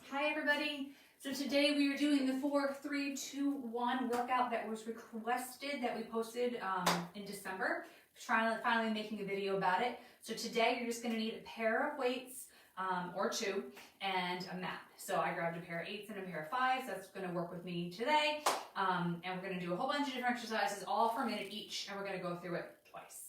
Hi everybody. So today we are doing the 4-3-2-1 workout that was requested that we posted in December. Finally making a video about it. So today you're just going to need a pair of weights or two and a mat. So I grabbed a pair of 8s and a pair of 5s. That's going to work with me today. And we're going to do a whole bunch of different exercises, all for a minute each, and we're going to go through it twice.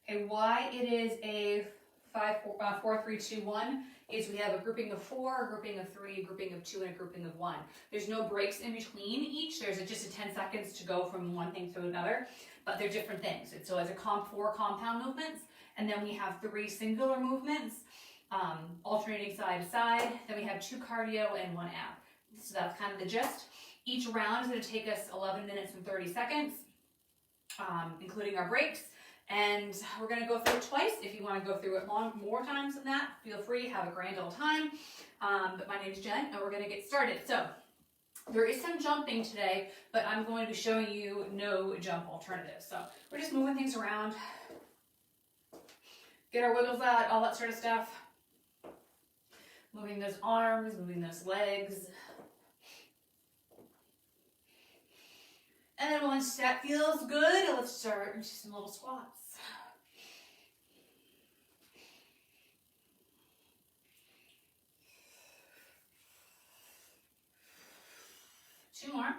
Okay, why it is a 4-3-2-1 is we have a grouping of 4, a grouping of 3, a grouping of 2, and a grouping of 1. There's no breaks in between each. There's just a 10 seconds to go from one thing to another, but they're different things. And so as a 4 compound movements, and then we have 3 singular movements, alternating side to side. Then we have 2 cardio and 1 ab. So that's kind of the gist. Each round is going to take us 11 minutes and 30 seconds, including our breaks. And we're going to go through it twice. If you want to go through it more times than that, feel free. Have a grand old time. But my name is Jen, and we're going to get started. So there is some jumping today, but I'm going to be showing you no jump alternatives. So we're just moving things around, get our wiggles out, all that sort of stuff. Moving those arms, moving those legs. And then once that feels good, let's start into some little squats. 2 more.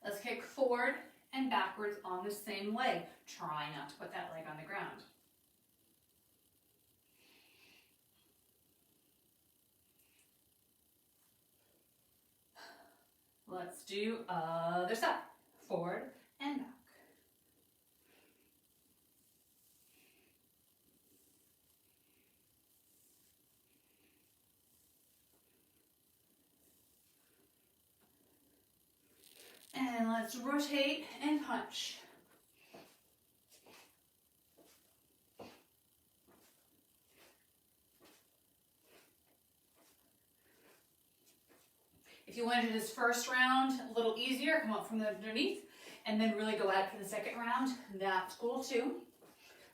Let's kick forward and backwards on the same leg. Try not to put that leg on the ground. Let's do other side. Forward and back. And let's rotate and punch. If you want to do this first round a little easier, come up from underneath and then really go at it for the second round, that's cool too.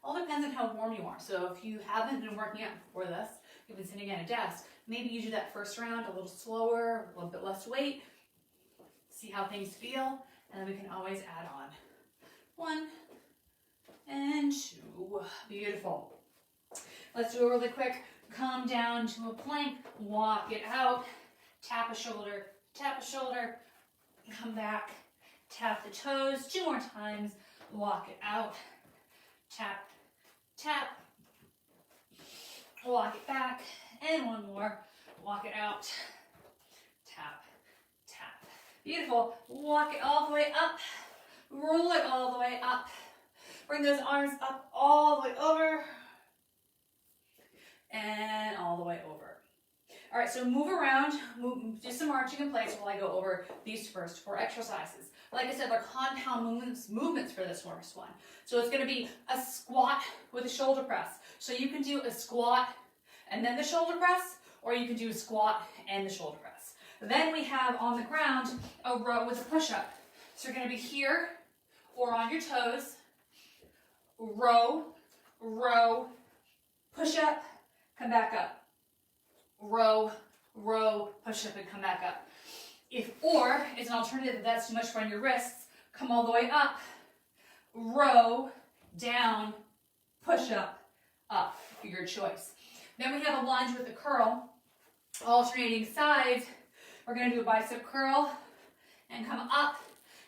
All depends on how warm you are. So if you haven't been working out before this, you've been sitting at a desk, maybe you do that first round a little slower, a little bit less weight, see how things feel, and then we can always add on 1 and 2. Beautiful. Let's do it really quick. Come down to a plank, walk it out. Tap a shoulder, come back, tap the toes 2 more times, walk it out, tap, tap, walk it back, and 1 more, walk it out, tap, tap. Beautiful. Walk it all the way up, roll it all the way up, bring those arms up all the way over, and all the way over. All right, so move around, do some marching in place while I go over these first 4 exercises. Like I said, they're compound movements for this first one. So it's gonna be a squat with a shoulder press. So you can do a squat and then the shoulder press, or you can do a squat and the shoulder press. Then we have on the ground a row with a push-up. So you're gonna be here or on your toes, row, row, push-up, come back up. Row, row, push up and come back up. Or as an alternative, if that's too much on your wrists, come all the way up, row, down, push up, your choice. Then we have a lunge with a curl, alternating sides. We're going to do a bicep curl and come up,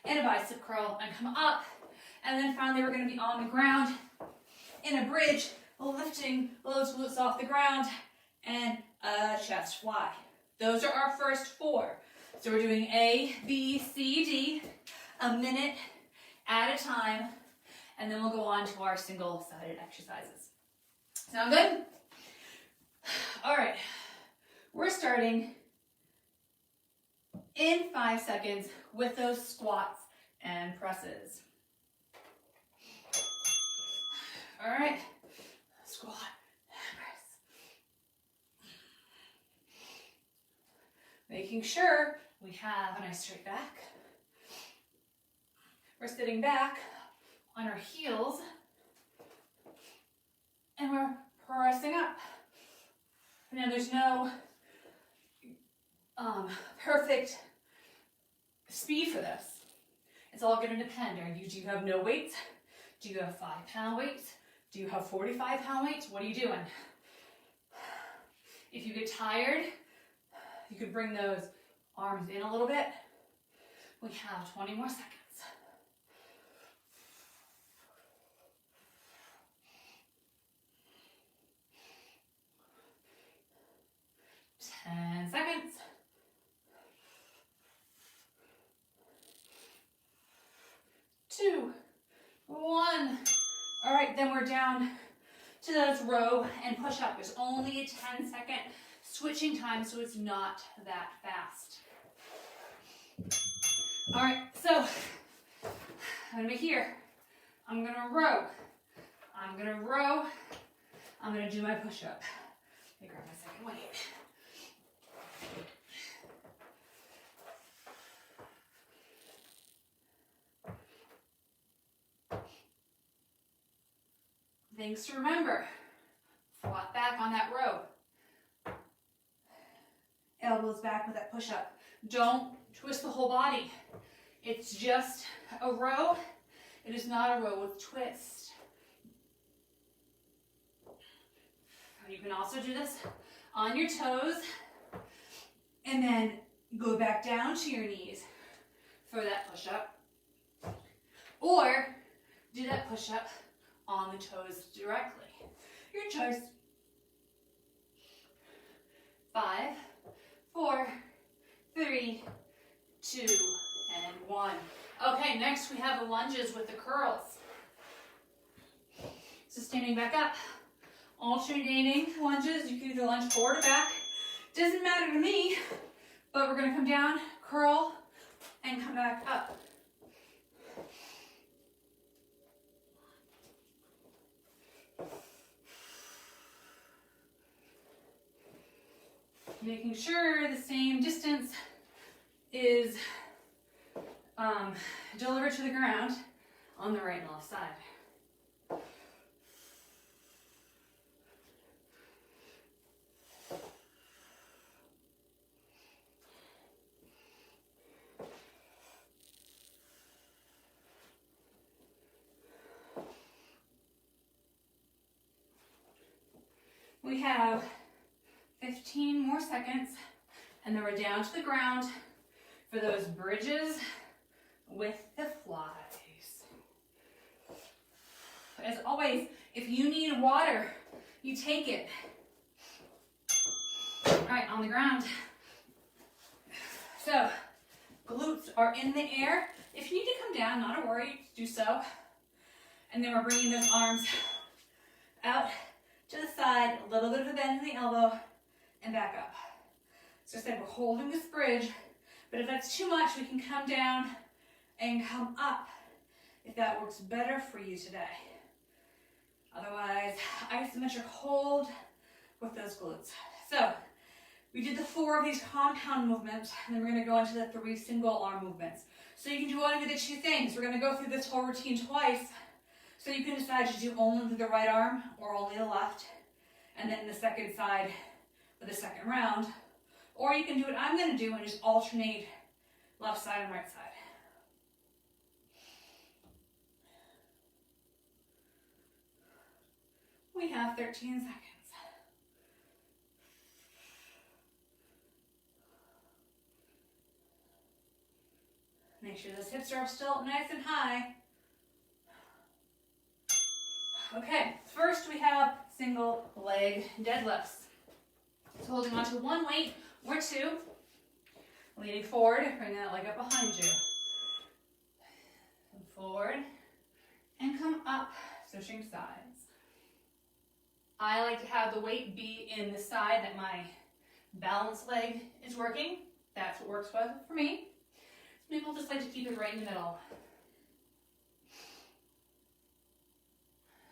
and a bicep curl and come up. And then finally we're going to be on the ground in a bridge, lifting those glutes off the ground, and a chest fly. Those are our first 4. So we're doing A, B, C, D, a minute at a time, and then we'll go on to our single-sided exercises. Sound good? All right, we're starting in 5 seconds with those squats and presses. All right, squat, press, Making sure we have a nice straight back. We're sitting back on our heels and we're pressing up. Now there's no perfect speed for this. It's all going to depend. Do you have no weights? Do you have 5-pound weights? Do you have 45-pound weights? What are you doing? If you get tired, you could bring those arms in a little bit. We have 20 more seconds. 10 seconds. 2, 1. All right, then we're down to those row and push up. There's only a 10-second switching time, so it's not that fast. All right, so I'm gonna be here. I'm gonna row. I'm gonna row. I'm gonna do my push-up. Let me grab my second weight. Things to remember. Flat back on that row. Elbows back with that push-up. Don't twist the whole body. It's just a row. It is not a row with twist. You can also do this on your toes and then go back down to your knees for that push-up. Or do that push-up on the toes directly. Your choice. 5, 4, 3, 2, and 1. Okay, next we have the lunges with the curls. So standing back up, alternating lunges. You can either lunge forward or back. Doesn't matter to me, but we're going to come down, curl, and come back up. Making sure the same distance is delivered to the ground on the right and left side. We have 15 more seconds, and then we're down to the ground for those bridges with the flies. As always, if you need water, you take it. All right, on the ground. So, glutes are in the air. If you need to come down, not a worry, do so. And then we're bringing those arms out to the side, a little bit of a bend in the elbow, and back up. So I said we're holding this bridge, but if that's too much, we can come down and come up if that works better for you today. Otherwise, isometric hold with those glutes. So we did the 4 of these compound movements, and then we're going to go into the 3 single arm movements. So you can do one of the 2 things. We're going to go through this whole routine twice, so you can decide to do only the right arm or only the left, and then the second side for the second round. Or you can do what I'm going to do and just alternate left side and right side. We have 13 seconds. Make sure those hips are still nice and high. Okay, first we have single leg deadlifts. So holding on to 1 weight or 2, leaning forward, bring that leg up behind you. Come forward and come up, switching sides. I like to have the weight be in the side that my balanced leg is working. That's what works well for me. Some people just like to keep it right in the middle.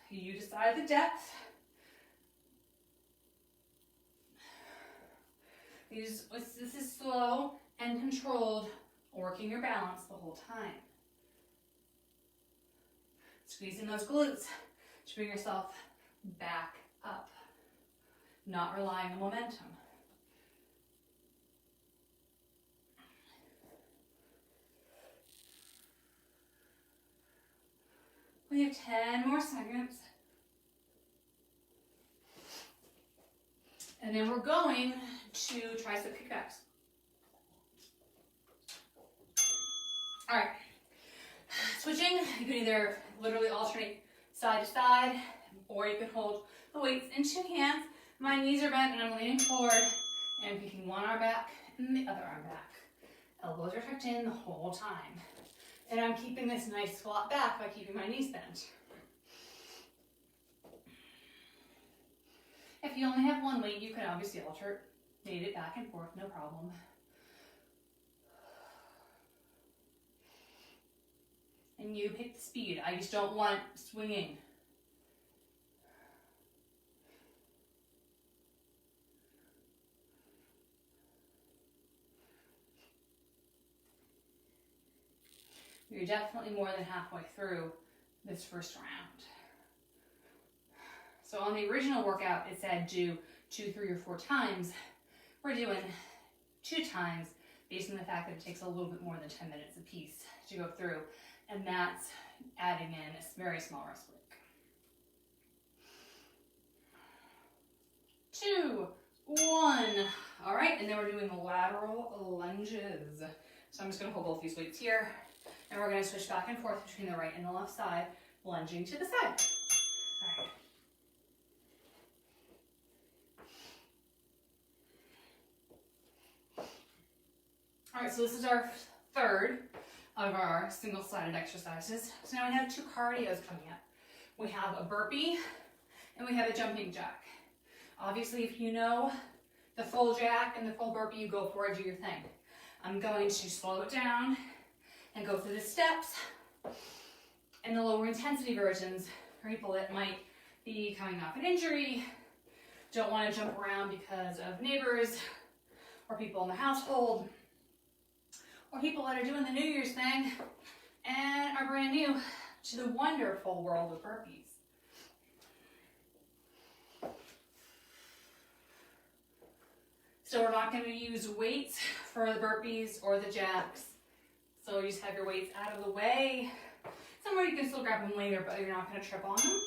You decide the depth. This is slow and controlled, working your balance the whole time. Squeezing those glutes to bring yourself back up, not relying on momentum. We have 10 more seconds. And then we're going to tricep kickbacks. All right. Switching, you can either literally alternate side to side, or you can hold the weights in two hands. My knees are bent and I'm leaning forward and picking one arm back and the other arm back. Elbows are tucked in the whole time. And I'm keeping this nice squat back by keeping my knees bent. If you only have one weight, you can obviously alternate it back and forth, no problem. And you pick the speed. I just don't want swinging. You're definitely more than halfway through this first round. So on the original workout, it said do 2, 3, or 4 times. We're doing 2 times based on the fact that it takes a little bit more than 10 minutes a piece to go through. And that's adding in a very small rest break. 2, 1. All right, and then we're doing lateral lunges. So I'm just gonna hold both these weights here, and we're gonna switch back and forth between the right and the left side, lunging to the side. All right. All right, so this is our third of our single-sided exercises. So now we have 2 cardios coming up. We have a burpee and we have a jumping jack. Obviously, if you know the full jack and the full burpee, you go for it, do your thing. I'm going to slow it down and go through the steps. And the lower intensity versions for people that might be coming off an injury, don't want to jump around because of neighbors or people in the household, or people that are doing the New Year's thing and are brand new to the wonderful world of burpees. So we're not going to use weights for the burpees or the jacks. So you just have your weights out of the way. Somewhere you can still grab them later, but you're not going to trip on them.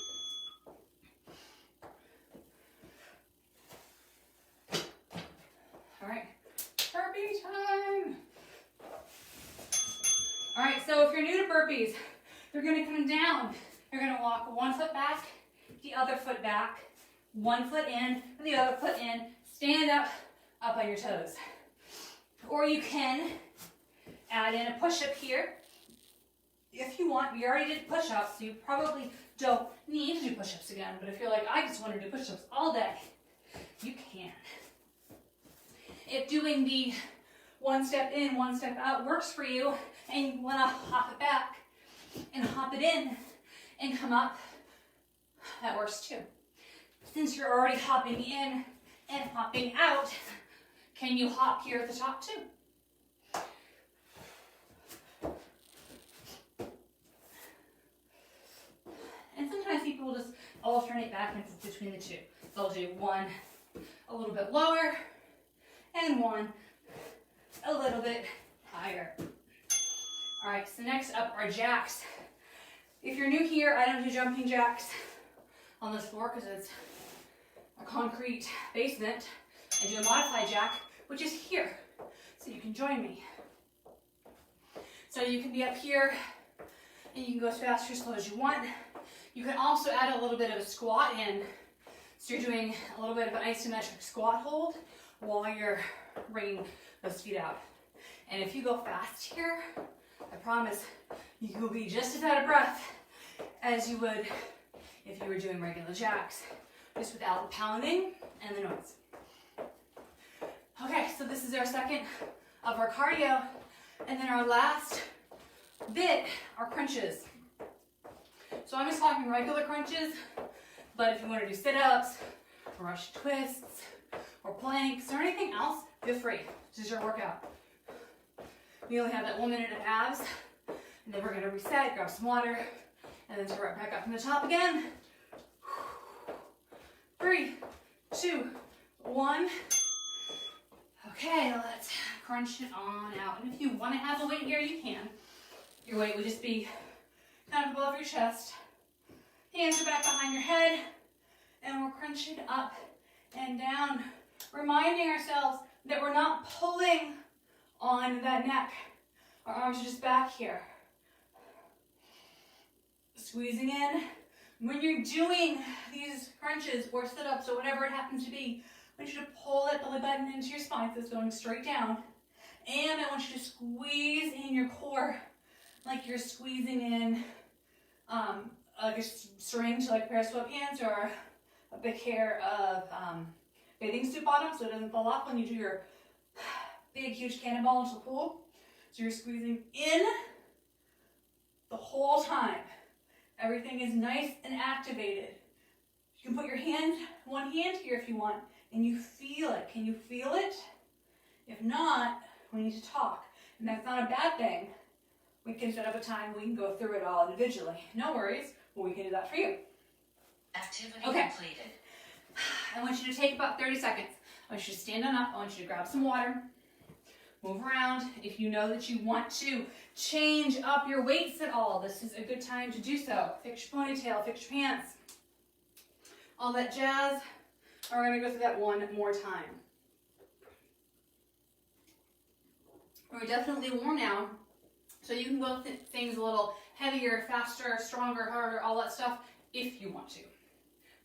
All right, burpee time. All right, so if you're new to burpees, you're gonna come down. You're gonna walk 1 foot back, the other foot back, 1 foot in, the other foot in, stand up on your toes. Or you can add in a push-up here. If you want, we already did push-ups, so you probably don't need to do push-ups again, but if you're like, I just want to do push-ups all day, you can. If doing the 1 step in, 1 step out works for you, and you want to hop it back and hop it in and come up, that works too. Since you're already hopping in and hopping out, can you hop here at the top too? And sometimes people will just alternate back and forth between the 2. They'll do 1 a little bit lower and 1 a little bit higher. All right, so next up are jacks. If you're new here, I don't do jumping jacks on this floor because it's a concrete basement. I do a modified jack, which is here, so you can join me. So you can be up here, and you can go as fast or slow as you want. You can also add a little bit of a squat in, so you're doing a little bit of an isometric squat hold while you're bringing those feet out. And if you go fast here, I promise you will be just as out of breath as you would if you were doing regular jacks, just without the pounding and the noise. Okay, so this is our second of our cardio, and then our last bit are crunches. So I'm just talking regular crunches, but if you want to do sit-ups, Russian twists, or planks or anything else, feel free. This is your workout. We only have that 1 minute of abs, and then we're gonna reset, grab some water, and then start right back up from the top again. 3, 2, 1. Okay, let's crunch it on out. And if you want to have a weight here, you can. Your weight would just be kind of above your chest. Hands are back behind your head. And we're crunching up and down, reminding ourselves that we're not pulling on that neck. Our arms are just back here. Squeezing in. When you're doing these crunches or sit-ups or whatever it happens to be, I want you to pull that belly button into your spine so it's going straight down. And I want you to squeeze in your core like you're squeezing in like a string to like a pair of sweatpants or a big pair of bathing suit bottoms so it doesn't fall off when you do your big, huge cannonball into the pool. So you're squeezing in the whole time. Everything is nice and activated. You can put your hand, one hand here if you want, and you feel it. Can you feel it? If not, we need to talk. And that's not a bad thing. We can set up a time we can go through it all individually. No worries. Well, we can do that for you. Activity completed. I want you to take about 30 seconds. I want you to stand on up. I want you to grab some water. Move around. If you know that you want to change up your weights at all, this is a good time to do so. Fix your ponytail, fix your pants. All that jazz. We're going to go through that one more time. We're definitely worn out, so you can go things a little heavier, faster, stronger, harder, all that stuff if you want to.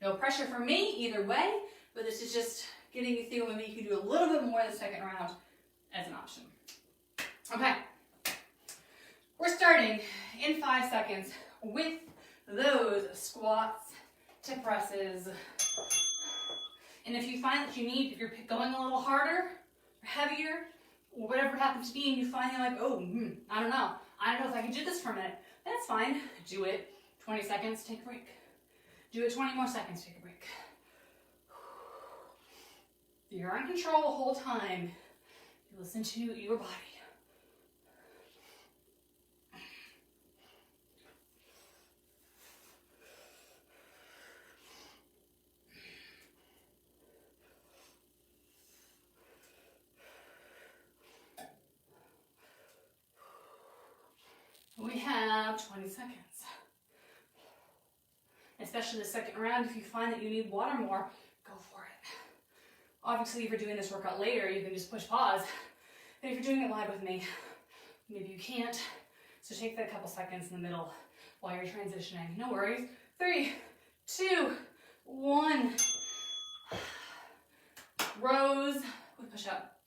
No pressure from me either way, but this is just getting you through, and maybe you can do a little bit more in the second round as an option. Okay, we're starting in 5 seconds with those squats to presses. And if you find that if you're going a little harder, or heavier, or whatever it happens to be, and you find you're like, oh, I don't know if I can do this for a minute, that's fine. Do it 20 seconds, take a break. Do it 20 more seconds, take a break. You're in control the whole time. You listen to your body. We have 20 seconds. Especially the second round, if you find that you need water more, go for it. Obviously, if you're doing this workout later, you can just push pause. But if you're doing it live with me, maybe you can't. So take that couple seconds in the middle while you're transitioning. No worries. 3, 2, 1. Rows with push up.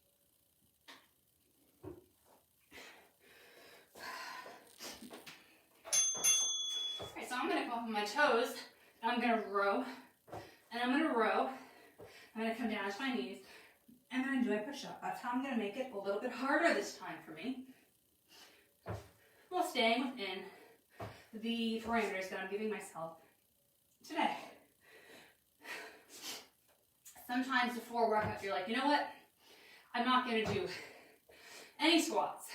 Okay, so I'm going to go up on my toes, and I'm going to row, and I'm going to row. I'm going to come down to my knees, and I'm going to do my push-up. That's how I'm going to make it a little bit harder this time for me, while staying within the parameters that I'm giving myself today. Sometimes before a workout, you're like, you know what? I'm not going to do any squats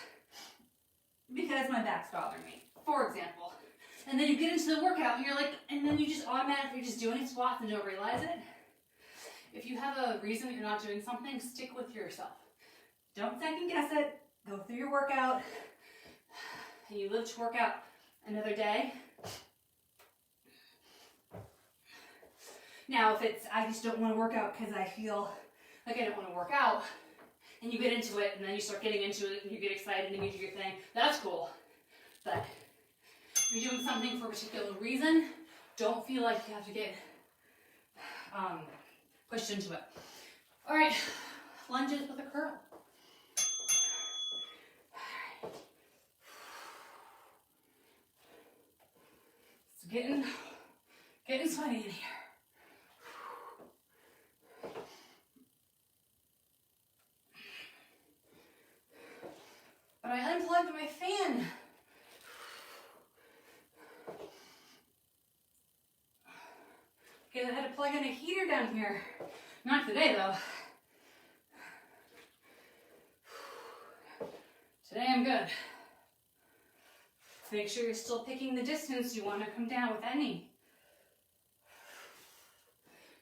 because my back's bothering me, for example. And then you get into the workout and you're like, and then you just automatically just do any squats and don't realize it. If you have a reason that you're not doing something, stick with yourself. Don't second guess it. Go through your workout. And you live to work out another day. Now, if it's, I just don't want to work out because I feel like I don't want to work out, and you get into it, and then you start getting into it, and you get excited, and you do your thing, that's cool. But if you're doing something for a particular reason, don't feel like you have to get pushed into it. All right, lunges with a curl. It's getting sweaty in here. But I unplugged my fan. Because I had to plug in a heater down here. Not today though. Today I'm good. Make sure you're still picking the distance you want to come down with that knee.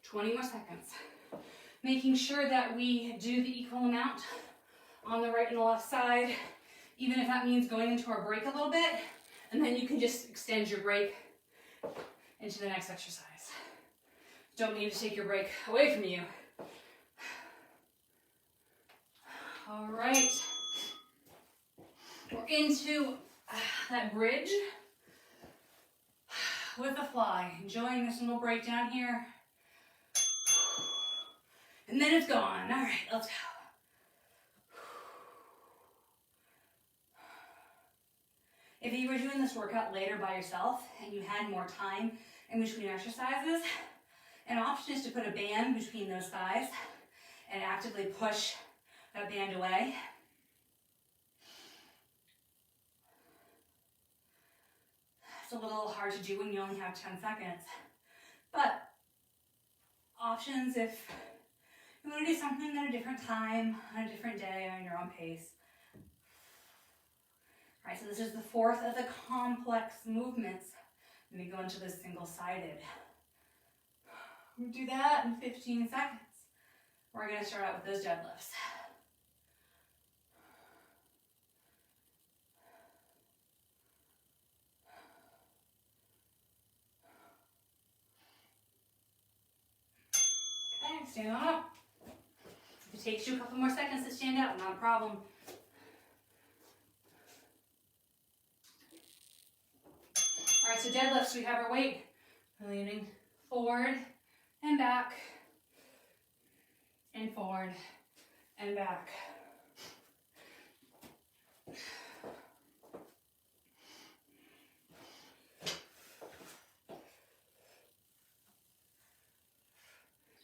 20 more seconds. Making sure that we do the equal amount on the right and the left side, even if that means going into our break a little bit, and then you can just extend your break into the next exercise. Don't need to take your break away from you. All right. We're into that bridge with the fly. Enjoying this little breakdown here. And then it's gone. All right, let's go. If you were doing this workout later by yourself and you had more time in between exercises, an option is to put a band between those thighs and actively push that band away. It's a little hard to do when you only have 10 seconds. But options if you want to do something at a different time, on a different day, on your own pace. All right, so this is the fourth of the complex movements. Let me go into the single-sided. We'll do that in 15 seconds. We're going to start out with those deadlifts. Okay, stand on up. If it takes you a couple more seconds to stand up, not a problem. All right, so deadlifts, we have our weight. We're leaning forward and back, and forward and back.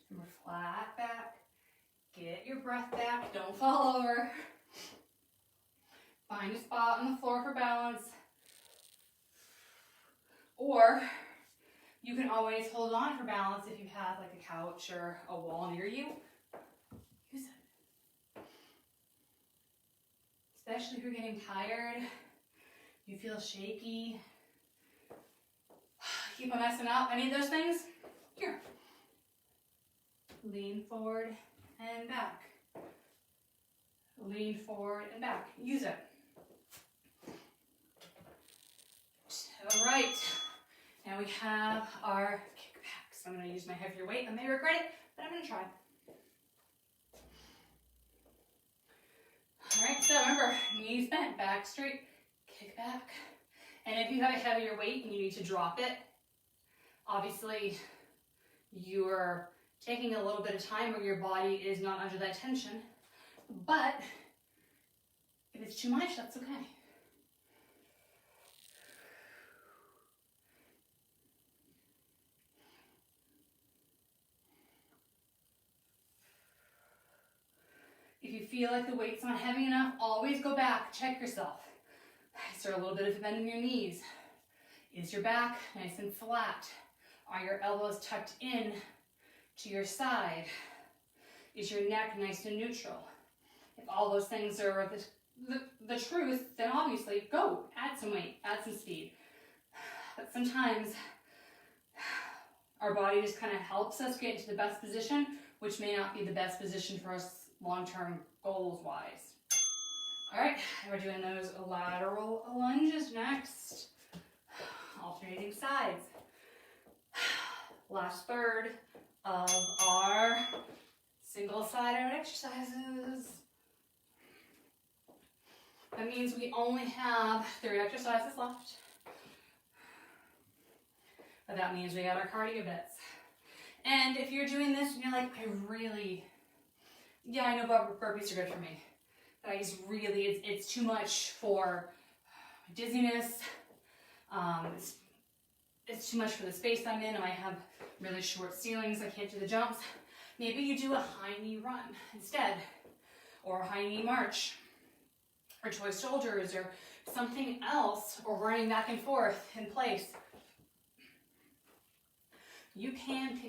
And we're flat back. Get your breath back, don't fall over. Find a spot on the floor for balance. Or you can always hold on for balance if you have like a couch or a wall near you. Use it. Especially if you're getting tired, you feel shaky, keep on messing up, any of those things, here. Lean forward and back. Lean forward and back. Use it. All right. Now we have our kickbacks. I'm going to use my heavier weight. I may regret it, but I'm going to try. All right, so remember, knees bent, back straight, kick back. And if you have a heavier weight and you need to drop it, obviously you're taking a little bit of time where your body is not under that tension. But if it's too much, that's okay. If you feel like the weight's not heavy enough, always go back, check yourself. Is there a little bit of a bend in your knees? Is your back nice and flat? Are your elbows tucked in to your side? Is your neck nice and neutral? If all those things are the truth, then obviously go, add some weight, add some speed. But sometimes our body just kind of helps us get into the best position, which may not be the best position for us long-term goals-wise. All right, we're doing those lateral lunges next. Alternating sides. Last third of our single-sided exercises. That means we only have 3 exercises left. But that means we got our cardio bits. And if you're doing this and you're like, I know burpees are good for me, but it's too much for dizziness. It's too much for the space I'm in, and I have really short ceilings, I can't do the jumps. Maybe you do a high knee run instead, or a high knee march, or toy soldiers, or something else, or running back and forth in place. You can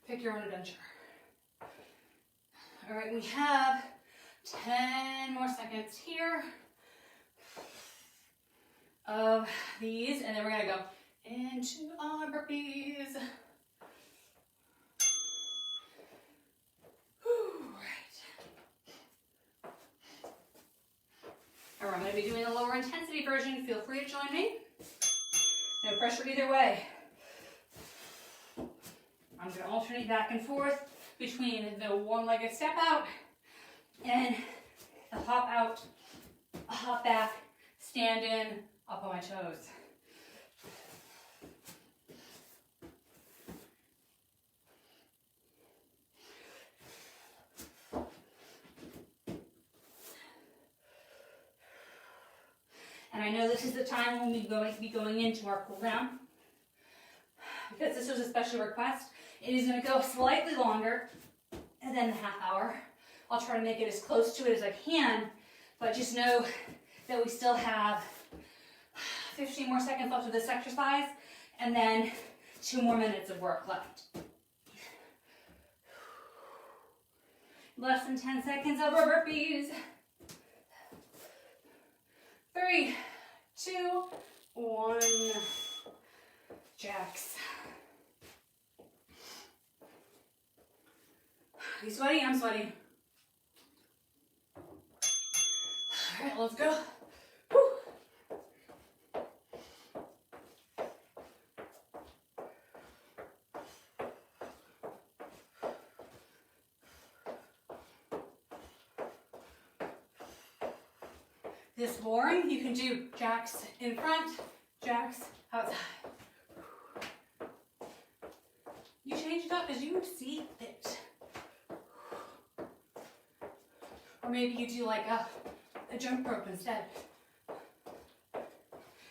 pick your own adventure. All right, we have 10 more seconds here of these, and then we're gonna go into our burpees. All right, I'm gonna be doing the lower intensity version. Feel free to join me. No pressure either way. I'm gonna alternate back and forth between the one-legged step out and a hop out, a hop back, stand in, up on my toes. And I know this is the time when we're going to be going into our cool down. Because this was a special request, it is going to go slightly longer than the half hour. I'll try to make it as close to it as I can, but just know that we still have 15 more seconds left of this exercise, and then 2 more minutes of work left. Less than 10 seconds of our burpees. 3, 2, 1. Jacks. Are you sweaty? I'm sweaty. All right, let's go. Woo. This boring, you can do jacks in front, jacks outside. You change it up as you see fit. Or maybe you do like a jump rope instead.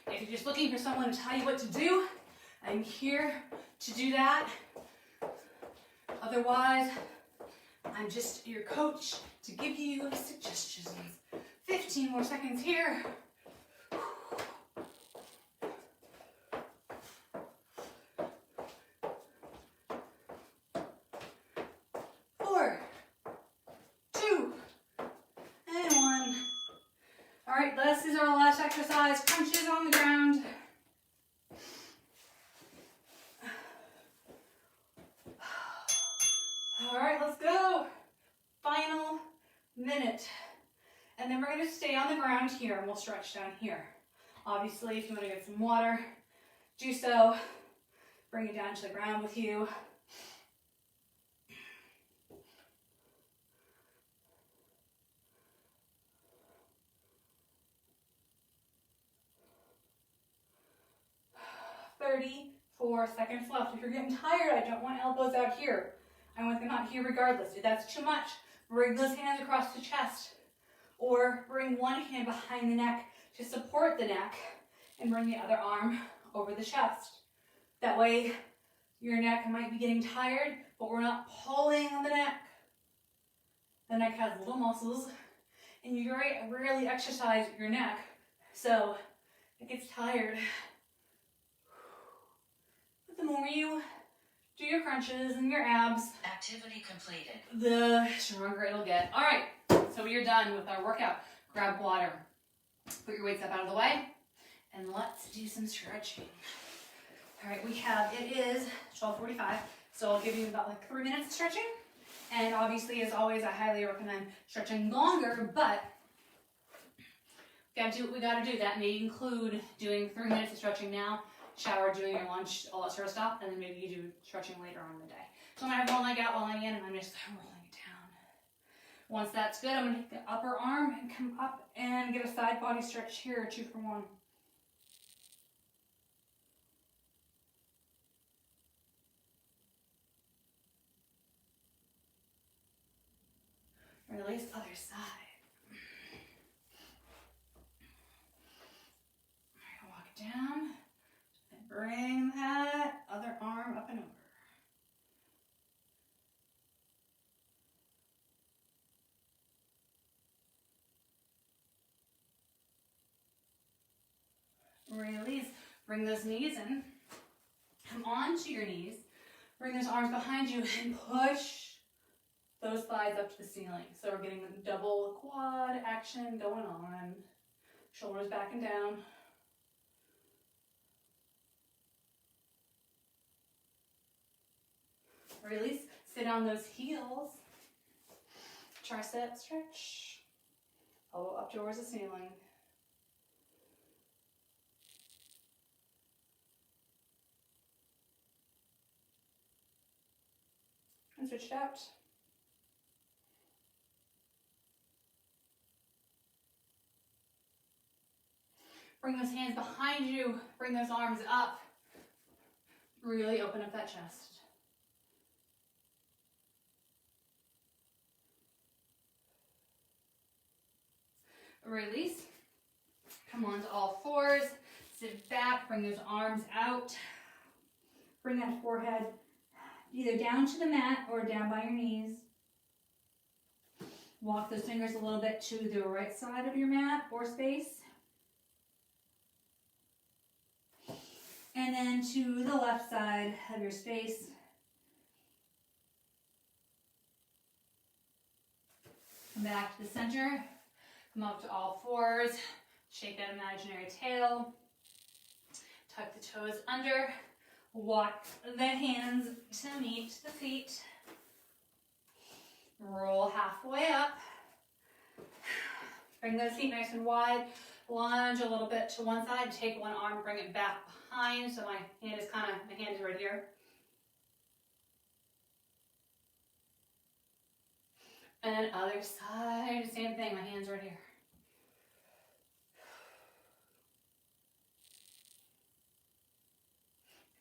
If you're just looking for someone to tell you what to do, I'm here to do that. Otherwise, I'm just your coach to give you suggestions. 15 more seconds here. 4, 2, and 1. All right, this is our last exercise. Crunches on the ground. All right, let's go. Final minute. And then we're going to stay on the ground here and we'll stretch down here. Obviously, if you want to get some water, do so. Bring it down to the ground with you. "34 seconds left. If you're getting tired, I don't want elbows out here. I want them out here regardless. If that's too much, bring those hands across the chest. Or bring one hand behind the neck to support the neck and bring the other arm over the chest. That way, your neck might be getting tired, but we're not pulling on the neck. The neck has little muscles, and you rarely exercise your neck, so it gets tired. But the more you do your crunches and your abs, Activity completed. the stronger it'll get. All right, so we are done with our workout. Grab water. Put your weights up out of the way, and let's do some stretching. All right, it is 12:45, so I'll give you about like 3 minutes of stretching. And obviously, as always, I highly recommend stretching longer, but gotta do what we gotta do. That may include doing 3 minutes of stretching now, shower, doing your lunch, all that sort of stuff, and then maybe you do stretching later on in the day. So I'm gonna have one leg out, one leg in, and I'm just rolling it down. Once that's good, I'm gonna take the upper arm and come up and get a side body stretch here, 2 for 1. Release other side. All right, walk it down and bring that other arm up and over. Release. Bring those knees in. Come onto your knees. Bring those arms behind you and push those thighs up to the ceiling. So we're getting double quad action going on. Shoulders back and down. Release, sit on those heels. Tricep stretch. Elbow up towards the ceiling. And switch it out. Bring those hands behind you. Bring those arms up. Really open up that chest. Release. Come on to all fours. Sit back. Bring those arms out. Bring that forehead either down to the mat or down by your knees. Walk those fingers a little bit to the right side of your mat or space. And then to the left side of your space. Come back to the center. Come up to all fours. Shake that imaginary tail. Tuck the toes under. Walk the hands to meet the feet. Roll halfway up. Bring those feet nice and wide. Lunge a little bit to one side. Take one arm, bring it back behind. So my hand is right here. And then other side, same thing, my hand's right here.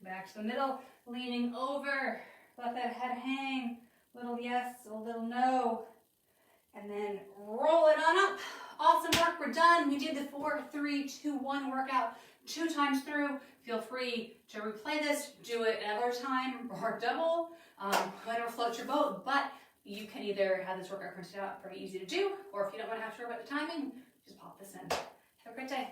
Back to the middle, leaning over. Let that head hang. Little yes, a little no. And then roll it on up. Awesome work, we're done. We did the 4, 3, 2, 1 workout 2 times through. Feel free to replay this, do it another time or double, whatever floats your boat. But you can either have this workout printed out, pretty easy to do, or if you don't want to have to worry about the timing, just pop this in. Have a great day.